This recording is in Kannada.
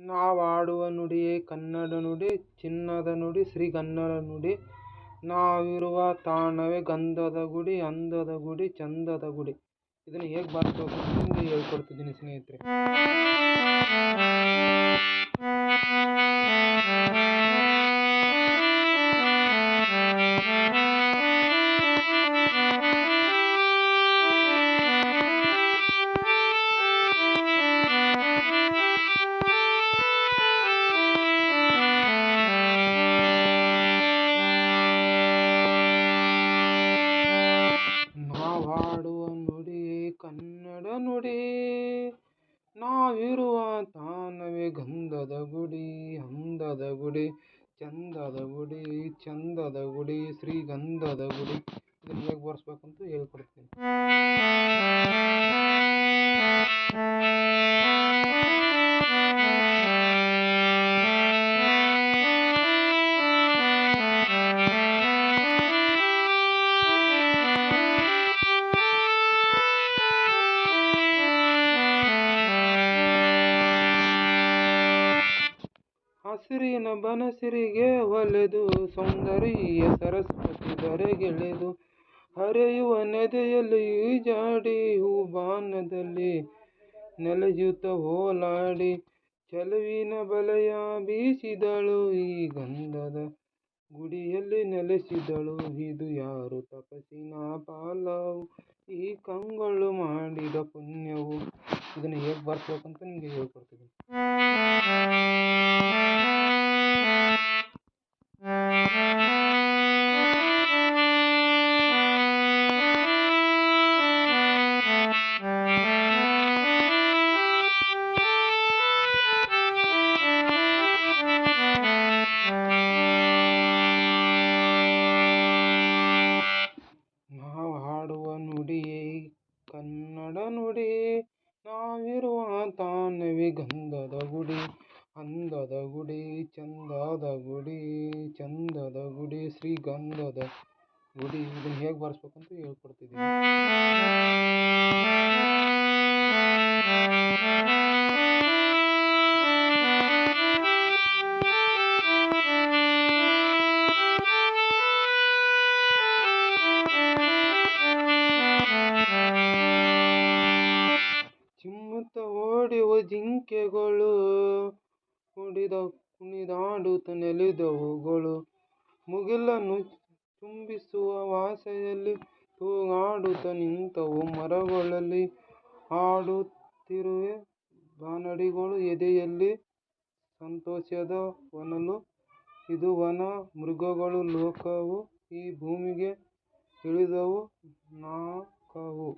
ನಾವಾಡುವ ನುಡಿಯೇ ಕನ್ನಡ ನುಡಿ, ಚಿನ್ನದ ನುಡಿ ಶ್ರೀಗನ್ನಡ ನುಡಿ. ನಾವಿರುವ ತಾಣವೇ ಗಂಧದ ಗುಡಿ, ಅಂದದ ಗುಡಿ, ಚಂದದ ಗುಡಿ. ಇದನ್ನು ಹೇಗೆ ಬಾರಿಸಬೇಕು ಅಂತ ನಿಮಗೆ ಹೇಳ್ಕೊಡ್ತಿದ್ದೀನಿ ಸ್ನೇಹಿತರೆ. ನಾವಾಡುವ ನುಡಿಯೇ ಕನ್ನಡ ನುಡಿ, ನಾವಿರುವ ತಾಣವೇ ಗಂಧದ ಗುಡಿ, ಅಂದದ ಗುಡಿ, ಚಂದದ ಗುಡಿ, ಚಂದದ ಗುಡಿ, ಶ್ರೀಗಂಧದ ಗುಡಿ. ಇದನ್ನು ಹೇಗೆ ಬಾರಿಸ್ಬೇಕಂತ ಹೇಳ್ಕೊಡ್ತೀನಿ. ಹಸಿರಿನ ಬನಸಿರಿಗೆ ಒಲೆದು, ಸೌಂದರ್ಯ ಸರಸ್ವತಿ ಧರೆಗೆಳೆದು, ಹರಿಯುವ ನದಿಯಲ್ಲಿ ಈಜಾಡಿ, ಹೂಬಾನದಲ್ಲಿ ನೆಲೆಯೂತ ಓಲಾಡಿ, ಚೆಲುವಿನ ಬಲೆಯ ಬೀಸಿದಳು, ಈ ಗಂಧದ ಗುಡಿಯಲ್ಲಿ ನೆಲೆಸಿದಳು. ಇದು ಯಾರು ತಪಸ್ಸಿನ ಫಲವು, ಈ ಕಂಗಳು ಮಾಡಿದ ಪುಣ್ಯವು. ಇದನ್ನು ಹೇಗೆ ಬಾರಿಸ್ಬೇಕಂತ ನಿಮಗೆ ಹೇಳ್ಕೊಡ್ತೀನಿ. ನಾವು ಹಾಡುವ ನುಡಿಯೇ ಕನ್ನಡ ನುಡಿ, ನಾವಿರುವ ತಾಣವೇ ಗಂಧದ ಗುಡಿ, ಅಂದದ ಗುಡಿ, ಚಂದದ ಗುಡಿ, ಚಂದದ ಗುಡಿ, ಶ್ರೀಗಂಧದ ಗುಡಿ. ಇದನ್ನು ಹೇಗೆ ಬಾರಿಸ್ಬೇಕಂತ ಹೇಳ್ಕೊಡ್ತಿದ್ದೀನಿ. ಚಿಮ್ಮುತ್ತ ಓಡಿವ ಜಿಂಕೆಗಳು, ಕುಣಿದಾಡುತ್ತ ನೆಲಿದವುಗಳು, ಮುಗಿಲನ್ನು ಚುಂಬಿಸುವ ಆಸೆಯಲ್ಲಿ ತೂಗಾಡುತ್ತ ನಿಂತವು ಮರಗಳಲ್ಲಿ. ಹಾಡುತ್ತಿರುವೆ ಬಾನಡಿಗಳು ಎದೆಯಲ್ಲಿ ಸಂತೋಷದ ಹೊನಲು, ಇದು ವನ ಮೃಗಗಳು ಲೋಕವು, ಈ ಭೂಮಿಗೆ ಇಳಿದವು ನಾಕವು.